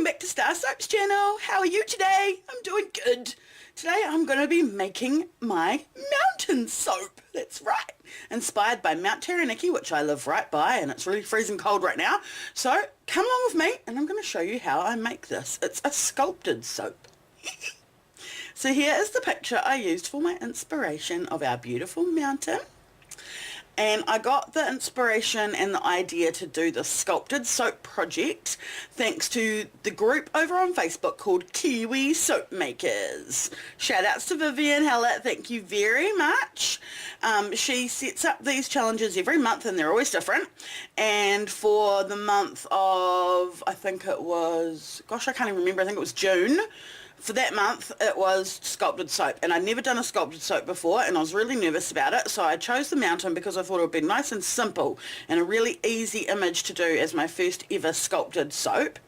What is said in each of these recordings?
welcome back to StarrSoap's channel. How are you today? I'm doing good. Today I'm going to be making my mountain soap. That's right. Inspired by Mount Taranaki, which I live right by, and it's really freezing cold right now. So come along with me and I'm going to show you how I make this. It's a sculpted soap. So here is the picture I used for my inspiration of our beautiful mountain. And I got the inspiration and the idea to do the sculpted soap project thanks to the group over on Facebook called Kiwi Soap Makers. Shout outs to Vivian Hallett, thank you very much. She sets up these challenges every month and they're always different. And for the month of, I think it was, gosh, I can't even remember, I think it was June. For that month, it was sculpted soap, and I'd never done a sculpted soap before, and I was really nervous about it, so I chose the mountain because I thought it would be nice and simple and a really easy image to do as my first ever sculpted soap.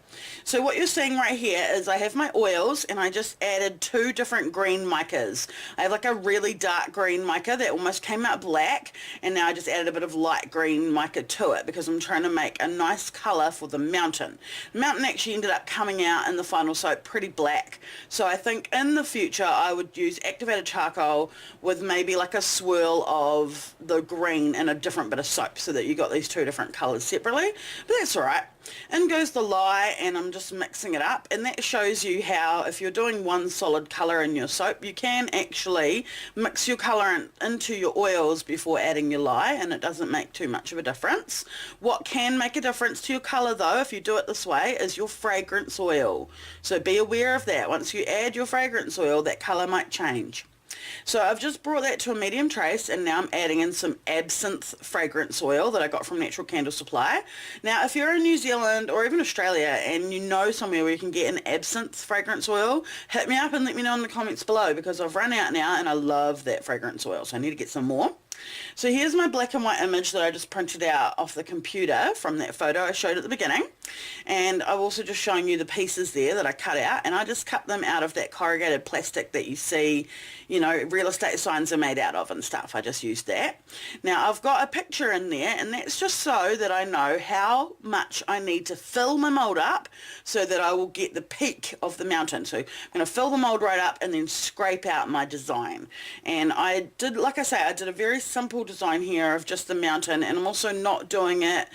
So what you're seeing right here is I have my oils and I just added two different green micas. I have like a really dark green mica that almost came out black, and now I just added a bit of light green mica to it because I'm trying to make a nice colour for the mountain. The mountain actually ended up coming out in the final soap pretty black, so I think in the future I would use activated charcoal with maybe like a swirl of the green and a different bit of soap so that you got these two different colours separately, but that's alright. In goes the lye, and I'm just mixing it up, and that shows you how if you're doing one solid colour in your soap, you can actually mix your colour into your oils before adding your lye, and it doesn't make too much of a difference. What can make a difference to your colour though, if you do it this way, is your fragrance oil. So be aware of that. Once you add your fragrance oil, that colour might change. So I've just brought that to a medium trace, and now I'm adding in some absinthe fragrance oil that I got from Natural Candle Supply. Now if you're in New Zealand or even Australia and you know somewhere where you can get an absinthe fragrance oil, hit me up and let me know in the comments below, because I've run out now and I love that fragrance oil, so I need to get some more. So here's my black and white image that I just printed out off the computer from that photo I showed at the beginning, and I've also just shown you the pieces there that I cut out, and I just cut them out of that corrugated plastic that you see, you know, real estate signs are made out of and stuff. I just used that. Now I've got a picture in there, and that's just so that I know how much I need to fill my mold up so that I will get the peak of the mountain. So I'm going to fill the mold right up and then scrape out my design. And I did, like I say, I did a very simple design here of just the mountain, and I'm also not doing it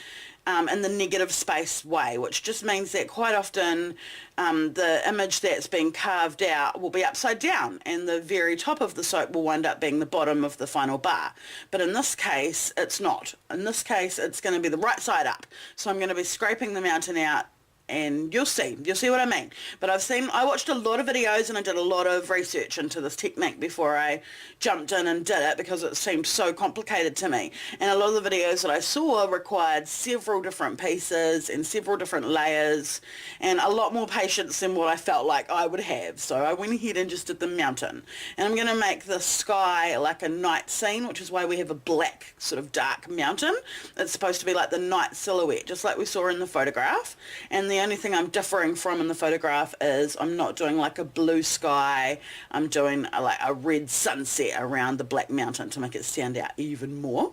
in the negative space way, which just means that quite often the image that's being carved out will be upside down, and the very top of the soap will wind up being the bottom of the final bar. But in this case, it's not. In this case, it's going to be the right side up. So I'm going to be scraping the mountain out, and you'll see what I mean. But I watched a lot of videos and I did a lot of research into this technique before I jumped in and did it, because it seemed so complicated to me. And a lot of the videos that I saw required several different pieces and several different layers and a lot more patience than what I felt like I would have. So I went ahead and just did the mountain. And I'm going to make the sky like a night scene, which is why we have a black sort of dark mountain. It's supposed to be like the night silhouette, just like we saw in the photograph. And the only thing I'm differing from in the photograph is I'm not doing like a blue sky, I'm doing like a red sunset around the black mountain to make it stand out even more.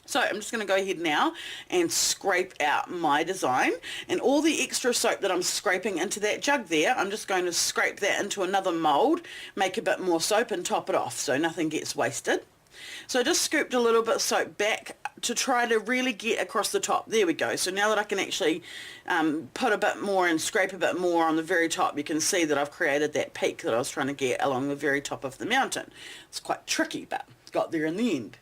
So I'm just going to go ahead now and scrape out my design, and all the extra soap that I'm scraping into that jug there, I'm just going to scrape that into another mold, make a bit more soap and top it off so nothing gets wasted. So I just scooped a little bit of soap back to try to really get across the top. There we go. So now that I can actually put a bit more and scrape a bit more on the very top, you can see that I've created that peak that I was trying to get along the very top of the mountain. It's quite tricky, but got there in the end.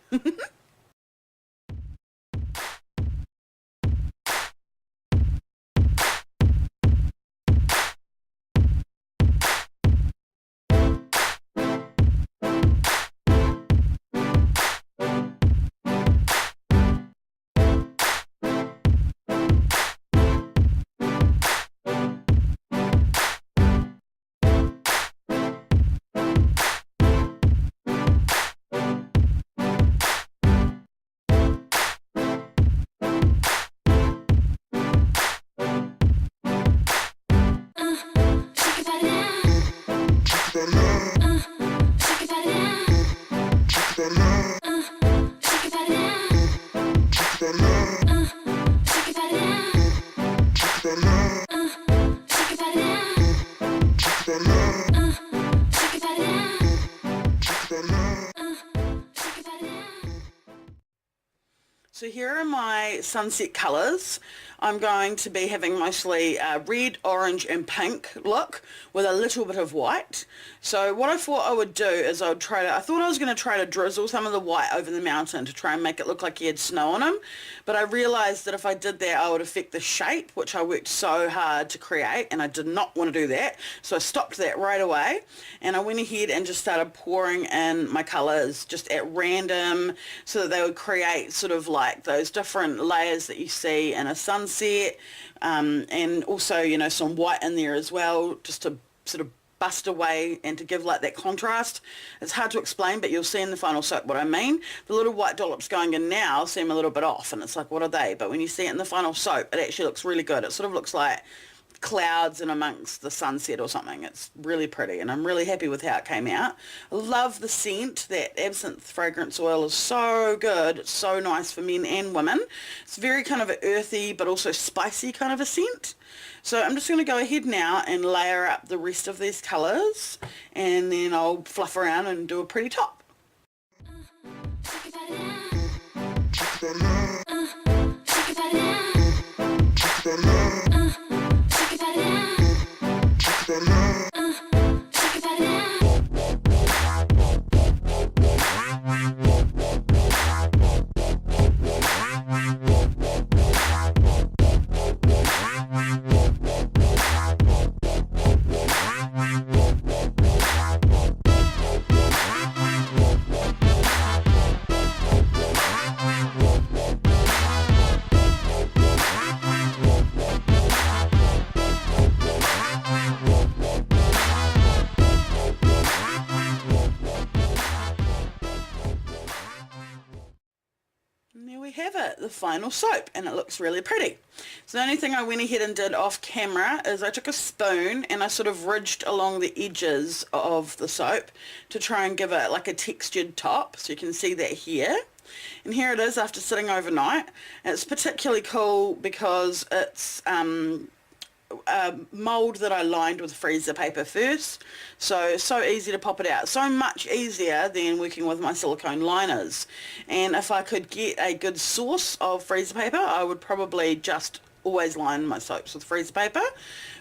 my sunset colours, I'm going to be having mostly red, orange and pink look with a little bit of white. So what I thought I would do is I thought I was going to try to drizzle some of the white over the mountain to try and make it look like he had snow on him. But I realised that if I did that, I would affect the shape, which I worked so hard to create, and I did not want to do that. So I stopped that right away, and I went ahead and just started pouring in my colours just at random so that they would create sort of like those different layers that you see in a sunset, and also, you know, some white in there as well, just to sort of bust away and to give like that contrast. It's hard to explain, but you'll see in the final soap what I mean. The little white dollops going in now seem a little bit off, and it's like, what are they? But when you see it in the final soap, it actually looks really good. It sort of looks like clouds in amongst the sunset or something. It's really pretty, and I'm really happy with how it came out. I love the scent. That absinthe fragrance oil is so good. It's so nice for men and women. It's very kind of an earthy but also spicy kind of a scent. So I'm just going to go ahead now and layer up the rest of these colours, and then I'll fluff around and do a pretty top. And there we have it, the final soap, and it looks really pretty. So the only thing I went ahead and did off camera is I took a spoon and I sort of ridged along the edges of the soap to try and give it like a textured top. So you can see that here. And here it is after sitting overnight. And it's particularly cool because it's mould that I lined with freezer paper first, so easy to pop it out, so much easier than working with my silicone liners. And if I could get a good source of freezer paper, I would probably just always line my soaps with freezer paper.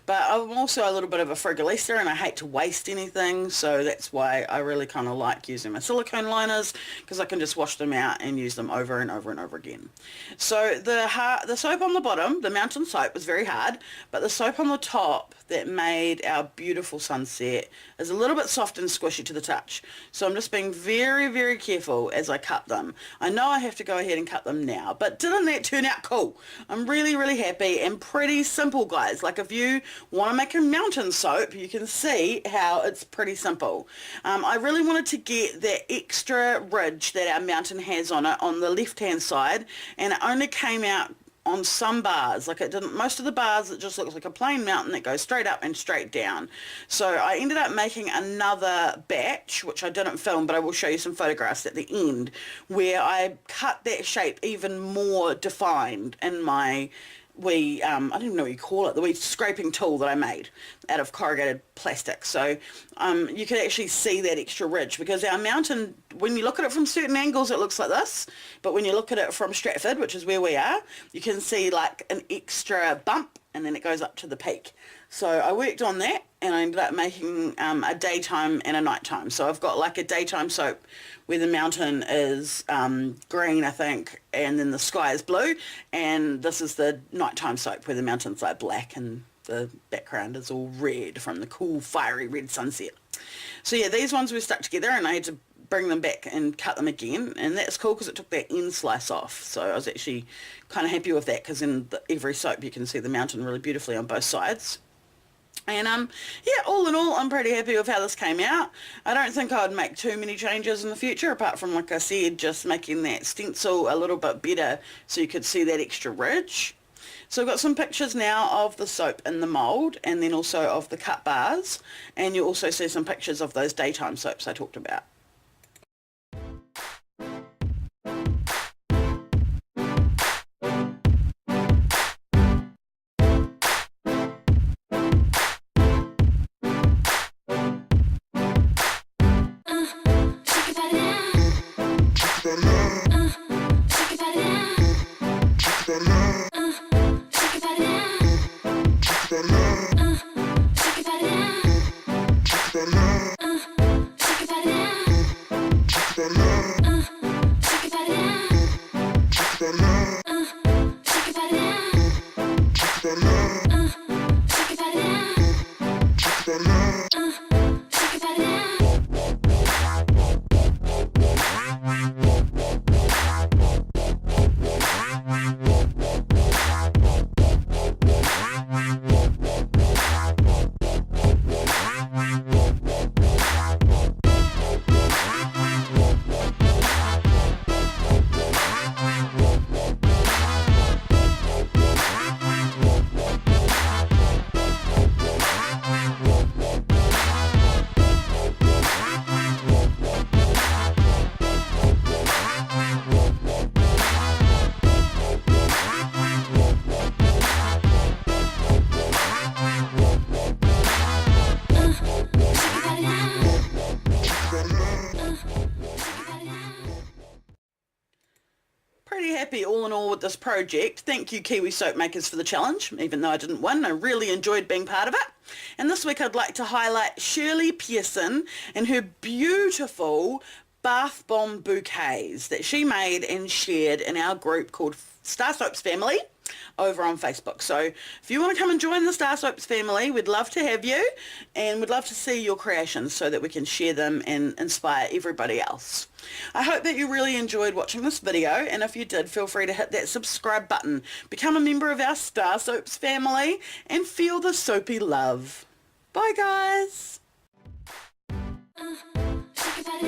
But I'm also a little bit of a frigolista and I hate to waste anything, so that's why I really kind of like using my silicone liners, because I can just wash them out and use them over and over and over again. So the soap on the bottom, the mountain soap, was very hard, but the soap on the top that made our beautiful sunset is a little bit soft and squishy to the touch. So I'm just being very, very careful as I cut them. I know I have to go ahead and cut them now, but didn't that turn out cool? I'm really, really happy, and pretty simple, guys. Like if you want to make a mountain soap, you can see how it's pretty simple. I really wanted to get that extra ridge that our mountain has on it on the left hand side, and it only came out on some bars. Like it didn't, most of the bars, it just looks like a plain mountain that goes straight up and straight down. So I ended up making another batch, which I didn't film, but I will show you some photographs at the end, where I cut that shape even more defined in my I don't even know what you call it, the wee scraping tool that I made out of corrugated plastic. So you can actually see that extra ridge, because our mountain, when you look at it from certain angles, it looks like this, but when you look at it from Stratford, which is where we are, you can see like an extra bump, and then it goes up to the peak. So I worked on that, and I ended up making a daytime and a nighttime. So I've got like a daytime soap where the mountain is green, I think, and then the sky is blue, and this is the nighttime soap where the mountain's like black and the background is all red from the cool fiery red sunset. So yeah, these ones were stuck together, and I had to bring them back and cut them again, and that's cool because it took that end slice off. So I was actually kind of happy with that, because in every soap you can see the mountain really beautifully on both sides. And yeah, all in all, I'm pretty happy with how this came out. I don't think I would make too many changes in the future, apart from, like I said, just making that stencil a little bit better so you could see that extra ridge. So I've got some pictures now of the soap in the mould, and then also of the cut bars, and you'll also see some pictures of those daytime soaps I talked about. with this project. Thank you, Kiwi Soap Makers, for the challenge, even though I didn't win. I really enjoyed being part of it. And this week I'd like to highlight Shirley Pearson and her beautiful bath bomb bouquets that she made and shared in our group called StarrSoapy Family over on Facebook. So if you want to come and join the StarrSoapy family, we'd love to have you, and we'd love to see your creations so that we can share them and inspire everybody else. I hope that you really enjoyed watching this video, and if you did, feel free to hit that subscribe button, become a member of our StarrSoapy family, and feel the soapy love. Bye guys! Shake it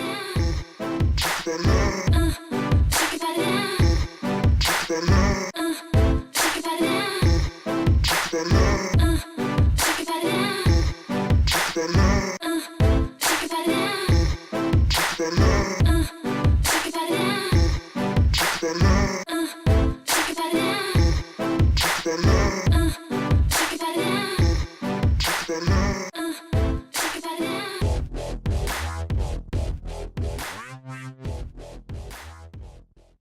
down.